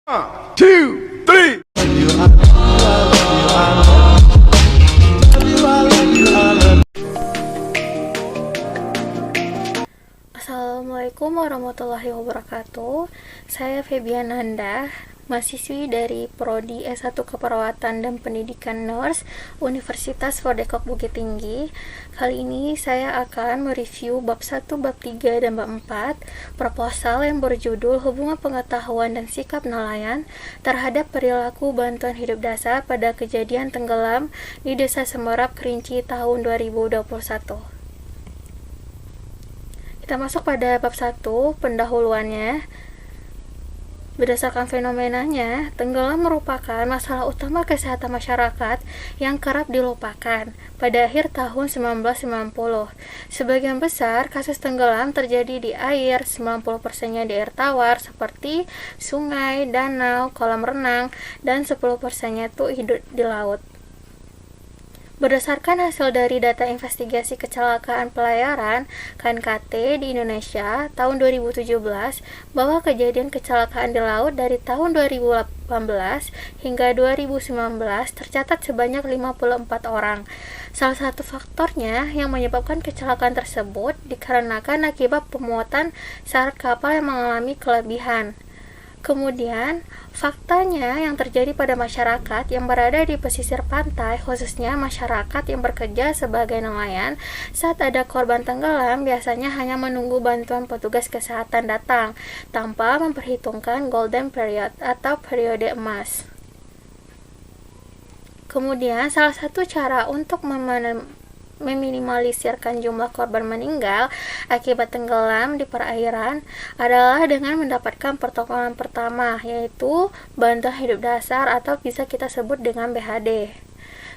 One, two, three. Assalamualaikum warahmatullahi wabarakatuh. Saya Febian Nanda, mahasiswi dari Prodi S1 Keperawatan dan Pendidikan Nurse Universitas Fordekok Bukit Tinggi. Kali ini saya akan mereview bab 1, bab 3, dan bab 4 proposal yang berjudul Hubungan Pengetahuan dan Sikap Nelayan terhadap Perilaku Bantuan Hidup Dasar pada Kejadian Tenggelam di Desa Semerap, Kerinci tahun 2021. Kita masuk pada bab 1, pendahuluannya. Berdasarkan fenomenanya, tenggelam merupakan masalah utama kesehatan masyarakat yang kerap dilupakan pada akhir tahun 1990. Sebagian besar kasus tenggelam terjadi di air, 90%-nya di air tawar seperti sungai, danau, kolam renang, dan 10%-nya itu hidup di laut. Berdasarkan hasil dari data investigasi kecelakaan pelayaran (KNKT) di Indonesia tahun 2017, bahwa kejadian kecelakaan di laut dari tahun 2018 hingga 2019 tercatat sebanyak 54 orang. Salah satu faktornya yang menyebabkan kecelakaan tersebut dikarenakan akibat pemuatan syarat kapal yang mengalami kelebihan. Kemudian, faktanya yang terjadi pada masyarakat yang berada di pesisir pantai, khususnya masyarakat yang bekerja sebagai nelayan, saat ada korban tenggelam biasanya hanya menunggu bantuan petugas kesehatan datang, tanpa memperhitungkan golden period atau periode emas. Kemudian, salah satu cara untuk meminimalisirkan jumlah korban meninggal akibat tenggelam di perairan adalah dengan mendapatkan pertolongan pertama, yaitu bantuan hidup dasar atau bisa kita sebut dengan BHD.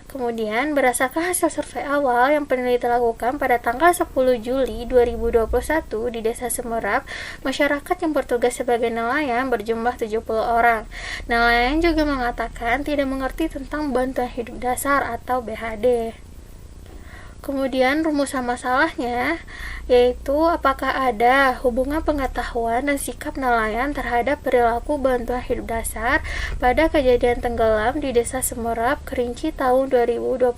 Kemudian, berdasarkan hasil survei awal yang peneliti lakukan pada tanggal 10 Juli 2021 di Desa Semerap, masyarakat yang bertugas sebagai nelayan berjumlah 70 orang. Nelayan juga mengatakan tidak mengerti tentang bantuan hidup dasar atau BHD. Kemudian rumusan masalahnya yaitu apakah ada hubungan pengetahuan dan sikap nelayan terhadap perilaku bantuan hidup dasar pada kejadian tenggelam di Desa Semerap, Kerinci tahun 2021.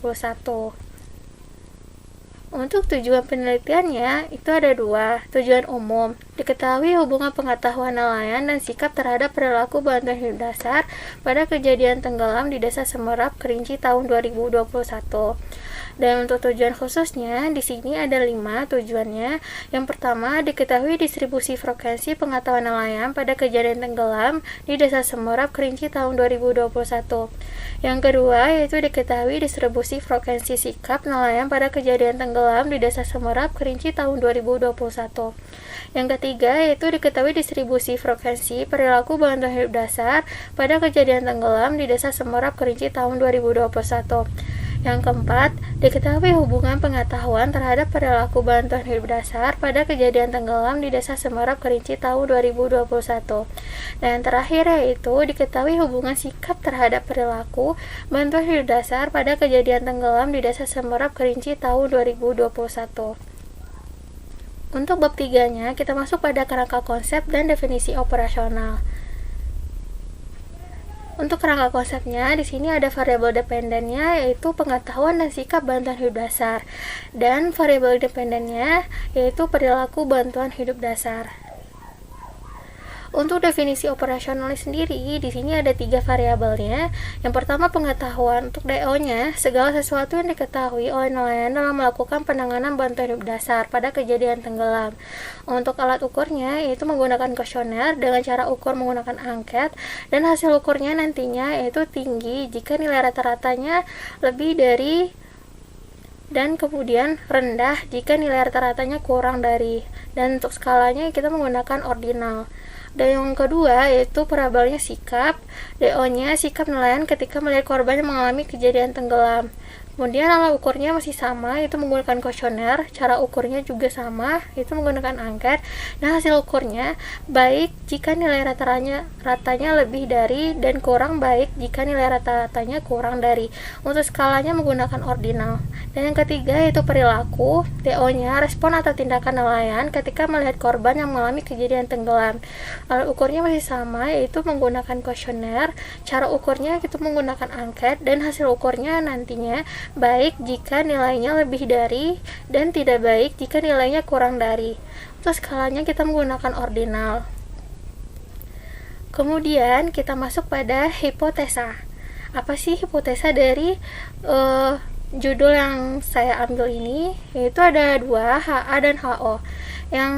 Untuk tujuan penelitiannya itu ada dua. Tujuan umum, diketahui hubungan pengetahuan nelayan dan sikap terhadap perilaku bantuan hidup dasar pada kejadian tenggelam di Desa Semerap, Kerinci tahun 2021. Dan untuk tujuan khususnya, di sini ada 5 tujuannya. Yang pertama, diketahui distribusi frekuensi pengetahuan nelayan pada kejadian tenggelam di Desa Semerap, Kerinci tahun 2021. Yang kedua, yaitu diketahui distribusi frekuensi sikap nelayan pada kejadian tenggelam di Desa Semerap, Kerinci tahun 2021. Yang ketiga, yaitu diketahui distribusi frekuensi perilaku bantuan hidup dasar pada kejadian tenggelam di Desa Semerap, Kerinci tahun 2021. Yang keempat, diketahui hubungan pengetahuan terhadap perilaku bantuan hidup dasar pada kejadian tenggelam di Desa Semerap, Kerinci tahun 2021. Dan yang terakhir yaitu diketahui hubungan sikap terhadap perilaku bantuan hidup dasar pada kejadian tenggelam di Desa Semerap, Kerinci tahun 2021. Untuk bab 3-nya, kita masuk pada kerangka konsep dan definisi operasional. Untuk kerangka konsepnya, di sini ada variabel dependennya, yaitu pengetahuan dan sikap bantuan hidup dasar, dan variabel dependennya, yaitu perilaku bantuan hidup dasar. Untuk definisi operasional sendiri, di sini ada 3 variabelnya. Yang pertama, pengetahuan. Untuk DO-nya, segala sesuatu yang diketahui oleh nelayan dalam melakukan penanganan bantuan hidup dasar pada kejadian tenggelam. Untuk alat ukurnya, yaitu menggunakan kuesioner dengan cara ukur menggunakan angket, dan hasil ukurnya nantinya yaitu tinggi jika nilai rata-ratanya lebih dari, dan kemudian rendah jika nilai rata-ratanya kurang dari. Dan untuk skalanya kita menggunakan ordinal. Dan yang kedua yaitu variabelnya sikap. DO-nya sikap nelayan ketika melihat korban yang mengalami kejadian tenggelam. Kemudian alat ukurnya masih sama, itu menggunakan kuesioner. Cara ukurnya juga sama, itu menggunakan angket. Nah, hasil ukurnya baik jika nilai ratanya lebih dari dan kurang baik jika nilai rata-ratanya kurang dari. Untuk skalanya menggunakan ordinal. Dan yang ketiga yaitu perilaku. TO-nya respon atau tindakan nelayan ketika melihat korban yang mengalami kejadian tenggelam. Alat ukurnya masih sama, yaitu menggunakan kuesioner. Cara ukurnya itu menggunakan angket, dan hasil ukurnya nantinya baik jika nilainya lebih dari dan tidak baik jika nilainya kurang dari. Untuk skalanya kita menggunakan ordinal. Kemudian kita masuk pada hipotesa. Apa sih hipotesa dari judul yang saya ambil ini? Yaitu ada dua, HA dan HO. Yang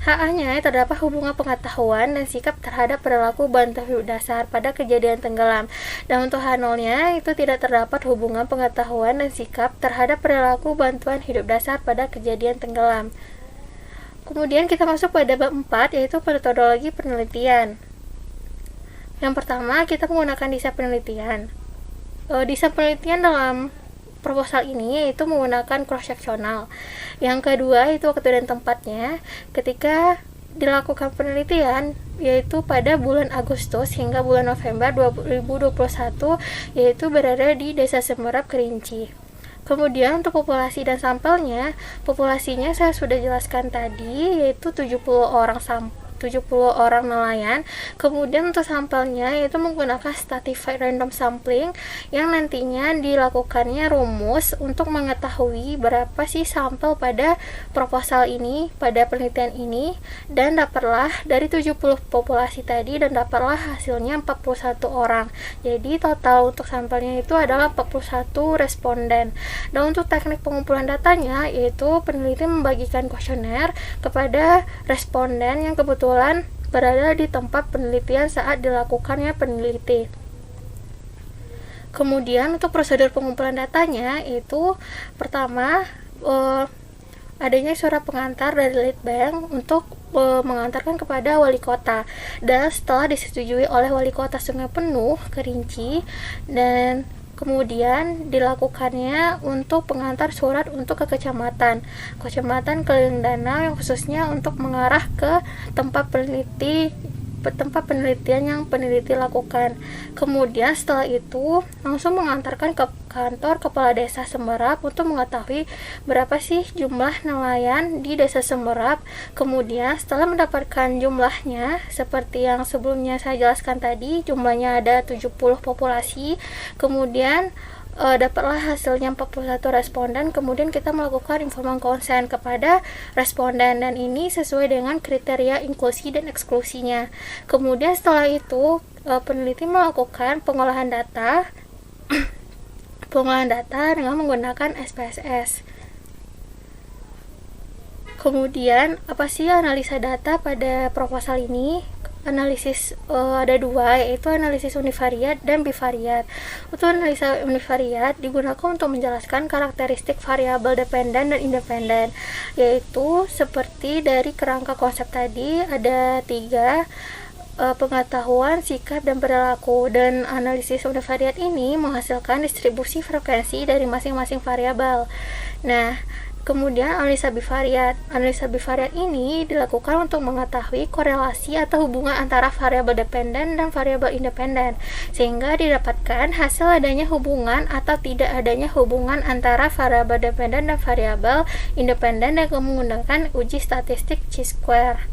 HA-nya terdapat hubungan pengetahuan dan sikap terhadap perilaku bantuan hidup dasar pada kejadian tenggelam. Dan untuk H0-nya itu tidak terdapat hubungan pengetahuan dan sikap terhadap perilaku bantuan hidup dasar pada kejadian tenggelam. Kemudian kita masuk pada bab 4, yaitu metodologi penelitian. Yang pertama, kita menggunakan desain penelitian. Desain penelitian dalam proposal ini yaitu menggunakan cross-sectional. Yang kedua itu waktu dan tempatnya ketika dilakukan penelitian, yaitu pada bulan Agustus hingga bulan November 2021, yaitu berada di Desa Semerap, Kerinci. Kemudian untuk populasi dan sampelnya, populasinya saya sudah jelaskan tadi, yaitu 70 orang nelayan. Kemudian untuk sampelnya yaitu menggunakan stratified random sampling yang nantinya dilakukannya rumus untuk mengetahui berapa sih sampel pada proposal ini, pada penelitian ini, dan dapatlah dari 70 populasi tadi dan dapatlah hasilnya 41 orang. Jadi total untuk sampelnya itu adalah 41 responden. Dan untuk teknik pengumpulan datanya yaitu peneliti membagikan kuesioner kepada responden yang kebetulan berada di tempat penelitian saat dilakukannya peneliti. Kemudian untuk prosedur pengumpulan datanya itu pertama adanya surat pengantar dari lead bank untuk mengantarkan kepada wali kota, dan setelah disetujui oleh wali kota Sungai Penuh, Kerinci, dan kemudian dilakukannya untuk pengantar surat untuk ke kecamatan Keliling Danau yang khususnya untuk mengarah ke tempat penelitian yang peneliti lakukan. Kemudian setelah itu langsung mengantarkan ke kantor kepala desa Semerap untuk mengetahui berapa sih jumlah nelayan di desa Semerap. Kemudian setelah mendapatkan jumlahnya seperti yang sebelumnya saya jelaskan tadi, jumlahnya ada 70 populasi. Kemudian dapatlah hasilnya 41 responden. Kemudian kita melakukan informan konsen kepada responden, dan ini sesuai dengan kriteria inklusi dan eksklusinya. Kemudian setelah itu peneliti melakukan pengolahan data dengan menggunakan SPSS. Kemudian apa sih analisa data pada proposal ini? Analisis ada dua, yaitu analisis univariat dan bivariat. Untuk analisa univariat digunakan untuk menjelaskan karakteristik variabel dependen dan independen, yaitu seperti dari kerangka konsep tadi ada 3, pengetahuan, sikap, dan perilaku. Dan analisis univariat ini menghasilkan distribusi frekuensi dari masing-masing variabel. Nah, kemudian analisa bivariat ini dilakukan untuk mengetahui korelasi atau hubungan antara variabel dependen dan variabel independen, sehingga didapatkan hasil adanya hubungan atau tidak adanya hubungan antara variabel dependen dan variabel independen dengan menggunakan uji statistik chi-square.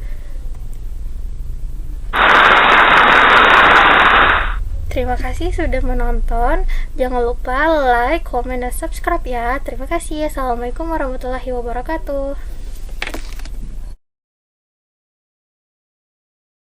Terima kasih sudah menonton. Jangan lupa like, komen, dan subscribe ya. Terima kasih. Assalamualaikum warahmatullahi wabarakatuh.